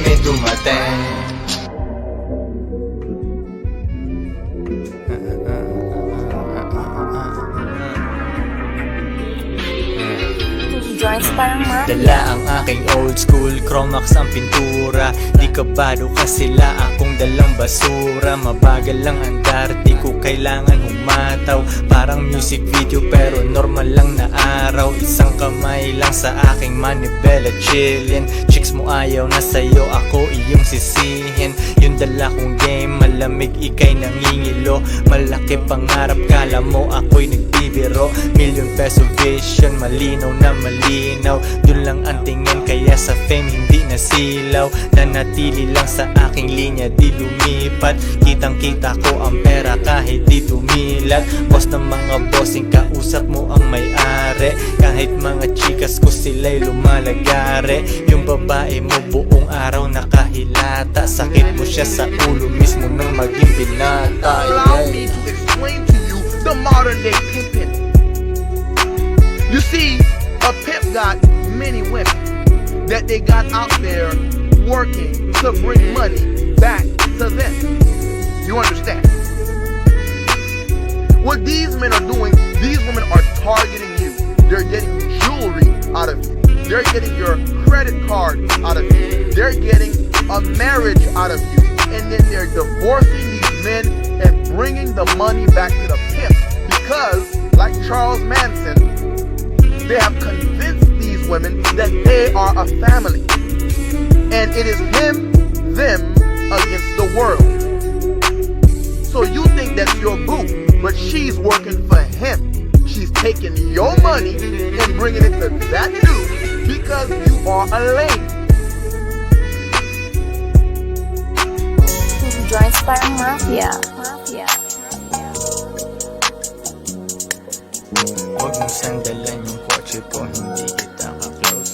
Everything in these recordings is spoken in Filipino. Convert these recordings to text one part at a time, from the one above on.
kami dumating. Joints parang mafia. Dala ang aking old school, Chromax ang pintura. Di kabado ka sila, akong dalang basura. Mabagal lang andar, di ko kailangan humataw. Parang music video pero normal lang na araw. Isang kamay lang sa aking manibela chillin'. Chicks mo ayaw na sa'yo, ako iyong sisihin. Yung dala kong game, malamig ikay nangingilo. Malaki pangarap, kala mo ako'y nagbibiro. ₱1,000,000 vision, malinaw na malinaw. Dun lang ang tingin, kaya sa fame hindi nasilaw. Nanatili lang sa aking linya, di lumipat. Kitang kita ko ang pera kahit di tumilat. Boss ng mga bossing, kausap mo ang may-ari. Kahit mga chikas ko sila'y lumalagare. Yung babae mo buong araw nakahilata. Sakit mo siya sa ulo mismo nang maging binata. Allow me to explain to you the modern day pimpin'. You see, a pimp got many women that they got out there working to bring money back to them. You understand? What these men are doing, these women are targeting you. They're getting jewelry out of you. They're getting your credit card out of you. They're getting a marriage out of you. And then they're divorcing these men and bringing the money back to the pimp. Because, like Charles Manson, they have convinced these women that they are a family. And it is him, them, against the world. So you think that's your boo, but she's working for him. She's taking your money and bringing it to that dude because you are a lame. Joints parang mafia. Mafia. Huwag mong sandalan yung kotse ko, hindi kita ka-close.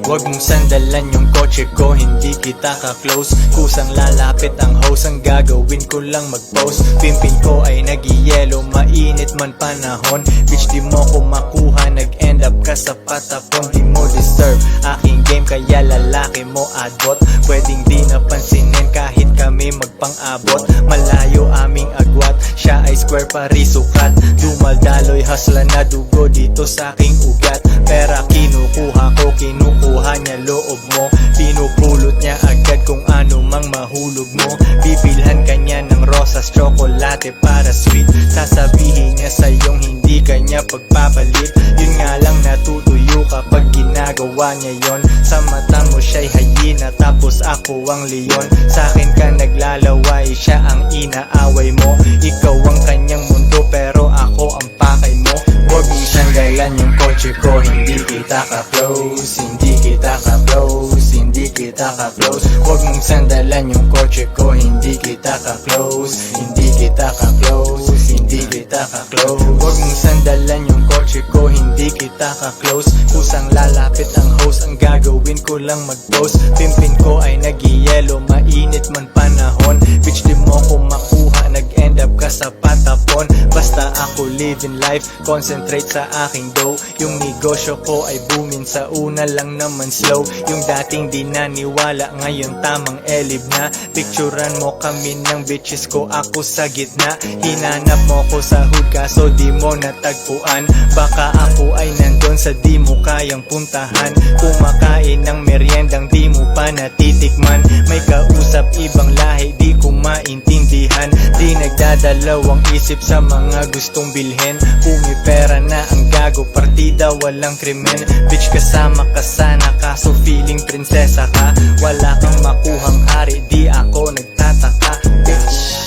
Huwag mong sandalan yung kotse ko, hindi kita ka-close. Kusang lalapit ang host, ang gagawin ko lang mag-post. Pimpin ko ay nag-yellow, mainit man panahon. Bitch di mo ko makuha, nag-end up ka sa patapon. Di mo deserve aking game, kaya lalaki mo adbot. Pwedeng di napansinin kahit kami magpang-abot. Malayo aming agwat, siya ay square parisukat. Dumaldaloy hasla na dugo dito sa aking ugat. Pera kinukuha ko, kinukuha niya loob mo. Pinupulot niya agad kung ano mang mahulog mo. Bibilhan kanya ng rosas, tsokolate para sweet. Sasabihin niya sa'yong hindi kanya pagpapalit. Yun nga lang natutuyo kapag ginagawa niya yon. Sa mata mo siya'y hyena, tapos ako ang leon. Sa'kin ka naglalaway, siya ang inaaway mo. Ikaw ang kanyang mundo pero ako ang pakay mo. Huwag mong sanggalan yung kotse ko, hindi kita ka-close. Hindi kita ka-close, hindi kita ka-close. Huwag mong sandalan yung kotse ko, hindi kita ka-close. Hindi kita ka-close, hindi kita ka-close. Huwag mong sandalan yung kotse ko, hindi kita ka-close. Kusang lalapit ang host, ang gagawin ko lang mag-post. Pimpin ko ay nag-yellow, mainit man panahon. Bitch di mo ko makuha, nag-end up ka sa patapon. Basta ako living life, concentrate sa aking dough. Yung negosyo ko ay booming, sa una lang naman slow. Yung dating di naniwala, ngayon tamang elib na. Picturan mo kami ng bitches ko, ako sa gitna. Hinanap mo ko sa hood kaso di mo natagpuan. Baka ako ay nandun sa di mo kayang puntahan. Kumakain ng meriendang di mo pa natitikman. May kausap ibang lahi, di ko maintindihan. Di nagdadalawang isip sa mga gustong bilhin. Pumipera na ang gago, partida walang krimen. Bitch kasama ka sana, kaso feeling prinsesa ka. Wala kang makuhang hari, di ako nagtataka. Bitch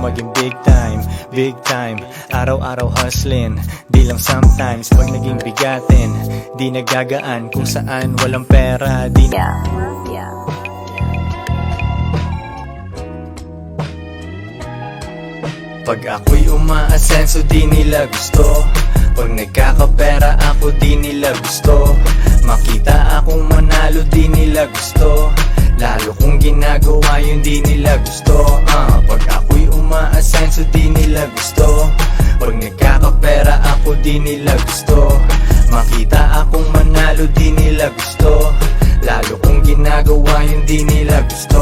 maging big time. Araw-araw hustling, di lang sometimes. Pag naging bigatin, di nagagaan. Kung saan walang pera, di na Mafia. Pag ako'y umaasenso di nila gusto. Pag nagkakapera ako di nila gusto. Makita akong manalo di nila gusto. Lalo kung ginagawa yun di nila gusto. Pag ako'y umaasenso di nila gusto. Pag nagkakapera ako di nila gusto. Makita akong manalo di nila gusto. Lalo kung ginagawa yun di nila gusto.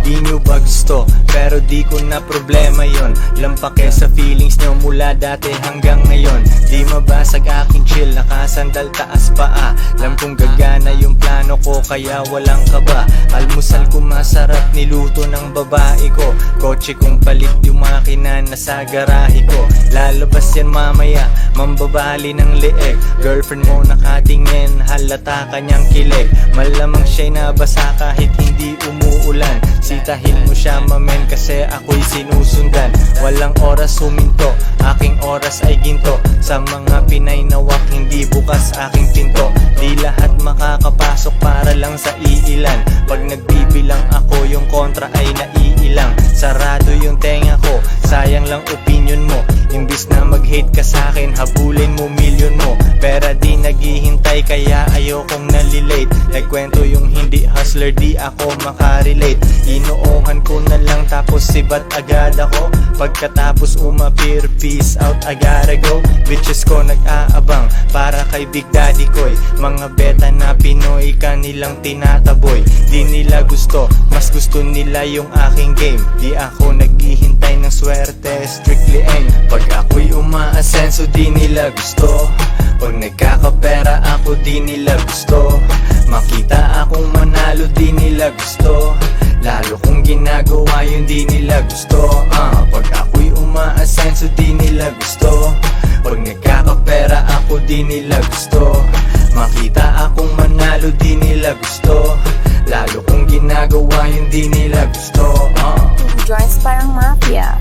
Di nyo ba gusto? Pero di ko na problema yon. Lampake sa feelings nyo mula dati hanggang ngayon. Di mabasag aking chill, nakasandal taas paa. Alam kong gagana yung plano ko kaya walang kaba. Almusal ko masarap niluto ng babae ko. Kotse kong palit yung makina na sa garahe ko. Lalabas yan mamaya, mambabali ng leeg. Girlfriend mo nakatingin, halata kanyang kilig. Malamang siya'y nabasa kahit hindi umuulan. Sitahin mo siya mamen kasi ako'y sinusundan. Walang oras huminto, aking oras ay ginto. Sa mga Pinay nawak hindi bukas aking pinto. Di lahat makakapasok para lang sa iilan. Pag nagbibilang ako yung kontra ay naiilang. Sarado yung tenga ko, sayang lang opinion mo. Imbis na mag-hate ka sa'kin, habulin mo milyon mo. Pera di naghihintay kaya ayokong nalilate. Nagkwento yung hindi hustler di ako makarelate. Inoohan ko na lang tapos sibat agad ako. Pagkatapos umapir, peace out, I gotta go. Bitches ko nag-aabang para kay Big Daddy ko'y. Mga beta na Pinoy kanilang tinataboy. Di nila gusto, mas gusto nila yung aking game. Di ako naghihintay ng swerte, strictly aim. Pag ako'y umaasenso di nila gusto. Pag nagkakapera ako di nila gusto. Makita akong manalo di nila gusto. Lalo kung ginagawa yun di nila gusto. Pag ako'y umaasenso di nila gusto. Pag nagkakapera ako di nila gusto. Makita akong manalo di nila gusto. Lalo kung ginagawa yun di nila gusto. Joints parang mafia.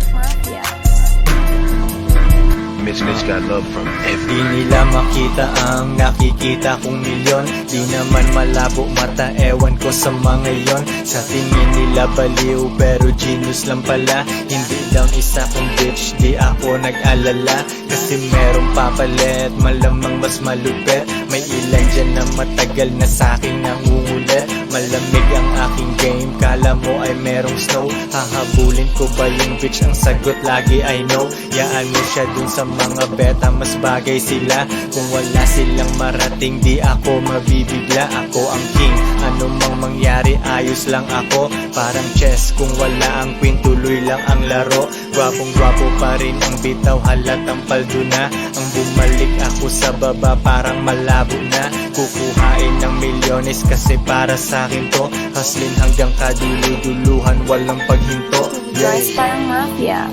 Mitch got love from Di every. nila makita ang nakikita kong milyon. Di naman malabo mata, ewan ko sa mga yon. Sa tingin nila baliw pero genius lang pala. Hindi lang isa kong bitch, di ako nag-alala. Kasi merong papalit, malamang mas malupit. May ilan dyan na matagal na sa'kin nangungulit. Malamig ang aking game, kala mo ay merong snow. Hahabulin ko ba yung bitch? Ang sagot lagi I know. Yaan mo siya dun sa mga beta, mas bagay sila. Kung wala silang marating, di ako mabibigla. Ako ang king, ano mang mangyari, ayos lang ako. Parang chess, kung wala ang queen, tuloy lang ang laro. Gwapong gwapo pa rin ang bitaw, halatang paldo na. Ang bumalik ako sa baba, parang malabo na. Kukuhain ng milyones kasi para sa akin to. Hustling hanggang kaduluduluhan, walang paghinto. Joints parang mafia.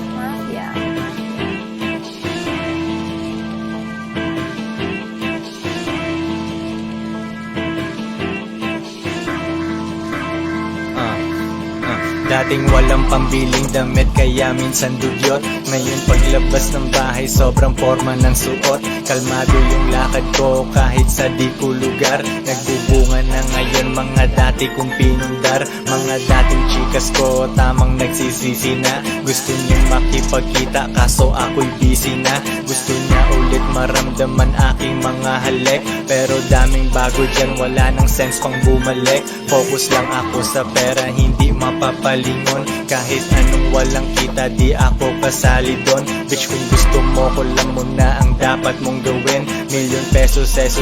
Dating walang pambiling damit kaya minsan dugyot. Ngayon paglabas ng bahay sobrang forma ng suot. Kalmado yung lakad ko kahit sa di ko lugar. Nagbubunga na ngayon mga dati kong pinundar. Mga dating chikas ko tamang nagsisisi na. Gusto niyang makipagkita kaso ako'y busy na. Gusto niya ulit maramdaman aking mga halik. Pero daming bago dyan, wala nang sense pang bumalik. Focus lang ako sa pera, hindi mapapalingon. Kahit anong walang kita, di ako kasali doon. Bitch, kung gusto mo ko lang muna ang dapat mong gawin. Million pesos, ses,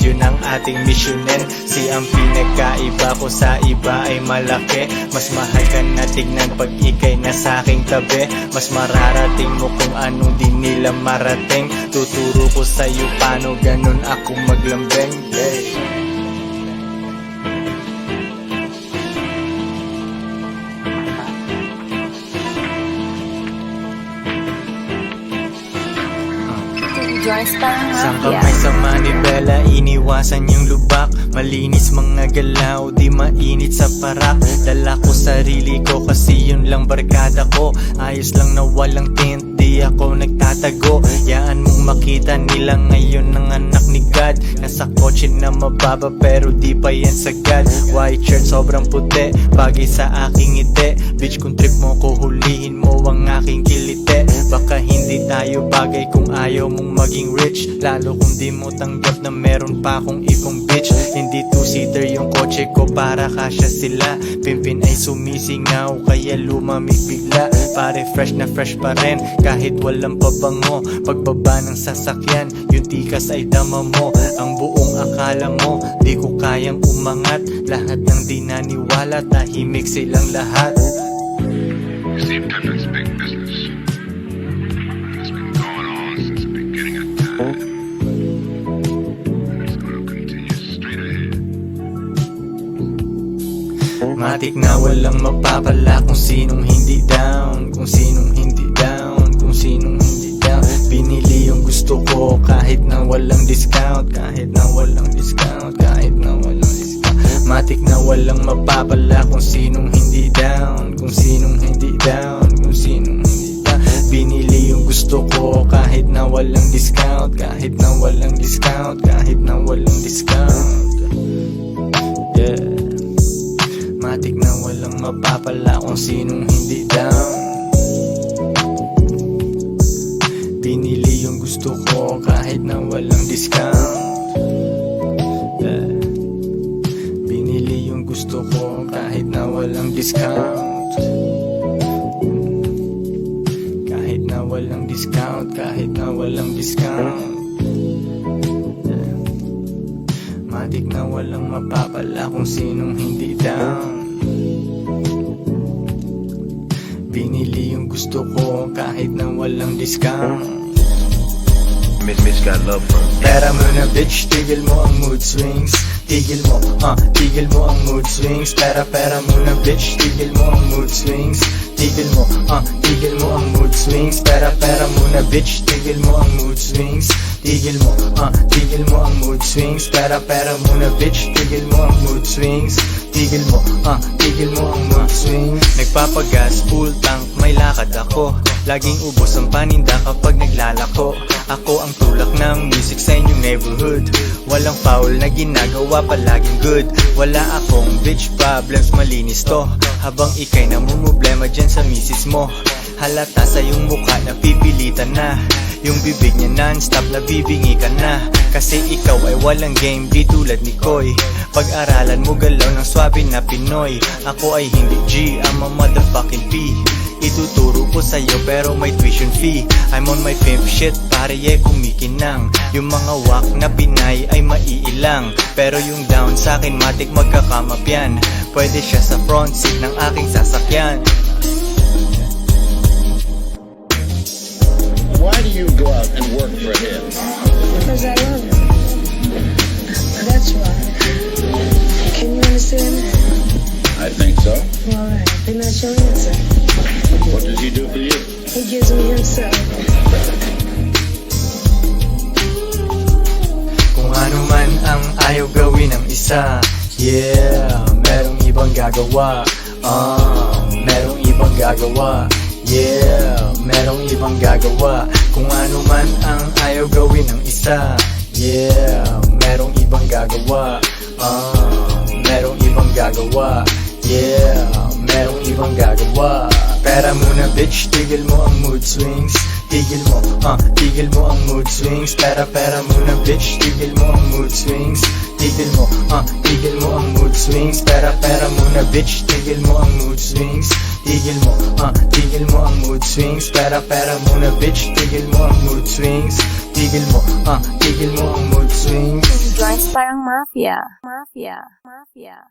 yun ang ating missionin. Si ang pinagkaiba ko sa iba ay malaki. Mas mahal ka na tignan pag ikay nasa aking tabi. Mas mararating mo kung anong di nila marating. Tuturo ko sa'yo paano ganun ako maglambing. Joints parang Sang mafia. kamay sa manibela, iniwasan yung lubak. Malinis mga galaw, di mainit sa parak. Dala ko sarili ko kasi yun lang barkada ko. Ayos lang na walang tint, di ako nagtatago. Yaan mong makita nila ngayon ng anak ni God. Nasa kotse na mababa pero di pa yan sagad. White shirt sobrang puti, bagay sa aking ngiti. Bitch kung trip mo ko, hulihin mo ang aking kilite. Baka hindi tayo bagay kung ayaw mong maging rich. Lalo kung di mo tanggap na meron pa akong ibang bitch. Hindi two-seater yung kotse ko para kasya sila. Pimpin ay sumisingaw kaya lumamig bigla. Pare fresh na fresh pa rin kahit walang pabango. Pagbaba ng sasakyan yung tikas ay dama mo. Ang buong akala mo di ko kayang umangat. Lahat ng di naniwala tahimik silang lahat. Steve Pepper's big business. It's been going on since the beginning of time. And it's going to continue straight ahead. Matik na walang mapapala kung sinong hindi down. Kung sinong hindi down. Kung sinong hindi down. Binili yung gusto ko kahit na walang discount. Kahit na walang discount. Kahit na walang discount. Matik na walang mapapala kung sinong hindi down. Kung sinong hindi down. Kung sinong hindi down. Binili yung gusto ko kahit na walang discount. Kahit na walang discount. Kahit na walang discount. Yeah. Matik na walang mapapala kung sinong hindi down. Binili yung gusto ko kahit na walang discount. Yeah. Binili yung gusto ko kahit na walang discount. Kahit na walang discount. Kahit na walang discount. Yeah. Matik na walang mapapala kung sinong hindi down. Binili yung gusto ko kahit na walang discount. Mitch got love from Pera mo na bitch, tigil mo ang mood swings. Tigil mo, tigil mo ang mood swings. Pera mo na bitch, tigil mo ang mood swings. Tigil mo, tigil mo ang mood swings. Pera mo na bitch, tigil mo ang mood swings. Tigil mo, tigil mo ang mood swings. Pera mo na bitch, tigil mo ang mood swings. Tigil mo, tigil mo ang mood swings. Nagpapagas, full tank, may lakad ako. Laging ubos ang paninda kapag naglalako. Ako ang tulak ng music sa inyong neighborhood. Walang foul na ginagawa, palaging good. Wala akong bitch problems, malinis to. Habang ikay namumblema dyan sa misis mo. Halata sa iyong mukha na pipilitan na. Yung bibig niya non-stop na bibingi ka na. Kasi ikaw ay walang game, di tulad ni Koy. Pag-aralan mo galaw ng swabe na Pinoy. Ako ay hindi G, I'm a motherfucking P. Ituturo ko sa'yo pero may tuition fee. I'm on my pimp shit, pare kumikinang. Yung mga wak na Pinay ay maiilang. Pero yung down sa'kin matik magkakamapyan. Pwede siya sa front seat ng aking sasakyan. Why do you go out and work for him? Because I love him. That's why. Can you understand that? I think so. All right, then that's your answer. What does he do for you? He gives me himself. Kung ano man ang ayaw gawin ng isa, yeah, merong ibang gagawa. Merong ibang gagawa. Yeah, merong ibang gagawa. Kung ano man ang ayaw gawin ng isa, yeah, merong ibang gagawa. Merong ibang gagawa. Yeah, merong ibang gagawa. Pera muna bitch, tigil mo ang mood swings. Tigil mo, tigil mo ang mood swings. Pera muna bitch, tigil mo ang mood swings. Tigil mo, tigil mo ang mood swings. Pera muna bitch, tigil mo ang mood swings. Tigil mo, tigil mo ang mood swings. Pera muna bitch, tigil mo ang mood swings. Tigil mo, tigil mo ang mood swings. Joints parang mafia. Mafia. Mafia.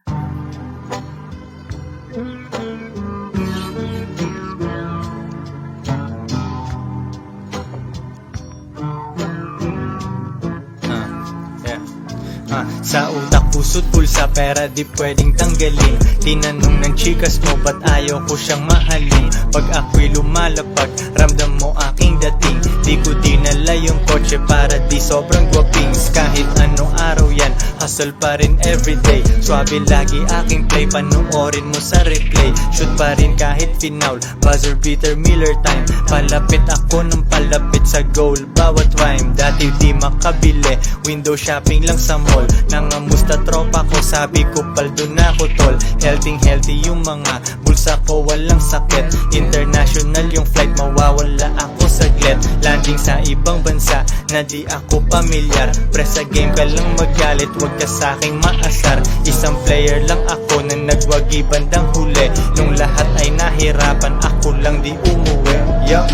Sa utak, puso't pulsa, pera di pwedeng tanggalin. Tinanong ng chikas mo, ba't ayaw ko siyang mahalin? Pag ako'y lumalapag, ramdam mo aking dating. Di ko dinala yung kotse para di sobrang guwapings. Kahit anong araw yan, hustle pa rin everyday. Swabe lagi aking play, panoorin mo sa replay. Shoot pa rin kahit finaul, buzzer beater, Miller time. Palapit ako ng palapit sa goal, bawat rhyme. Dati di makabili, window shopping lang sa mall. Nangamusta tropa ko, sabi ko paldo na ko tol. Healthy yung mga bulsa ko, walang sakit. International yung flight, mawawala ako saglit. Landing sa ibang bansa na di ako pamilyar. Pre sa game ka lang magalit, wag ka sa'king maasar. Isang player lang ako na nagwagi bandang huli. Nung lahat ay nahirapan, ako lang di umuwi. Yup.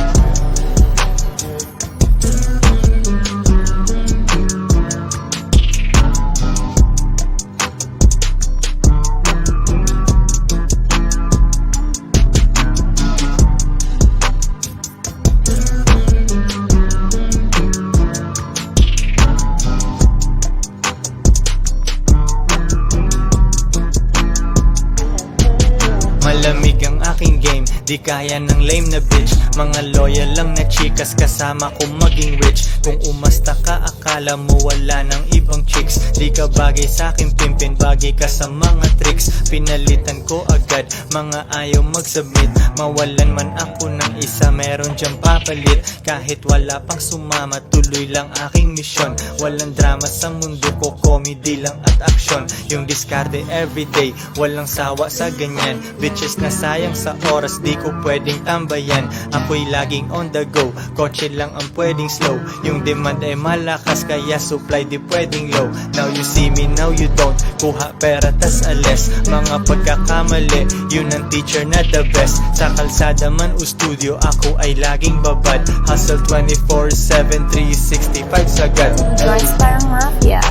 Malamig ang aking game, di kaya ng lame na bitch. Mga loyal lang na chikas, kasama ko maging rich. Kung umasta ka, akala mo wala ng ibang chicks. Di ka bagay sa aking pimpin, bagay ka sa mga tricks. Pinalitan ko agad, mga ayaw mag-submit. Mawalan man ako ng isa, meron dyang papalit. Kahit wala pang sumama, tuloy lang aking misyon. Walang drama sa mundo ko, comedy lang at aksyon. Yung diskarte everyday, walang sawa sa ganyan. Bitches na sayang sa oras, di ko pwedeng tambayan. Ako'y laging on the go, kotse lang ang pwedeng slow. Yung demand ay malakas, kaya supply di pwedeng low. Now you see me, now you don't. Kuha pera tas alis, mga pagkakamali, yun ang teacher na the best. Sa kalsada man o studio, ako ay laging babad. Hustle 24/7, 365 sagad. Joyce Parang Mafia.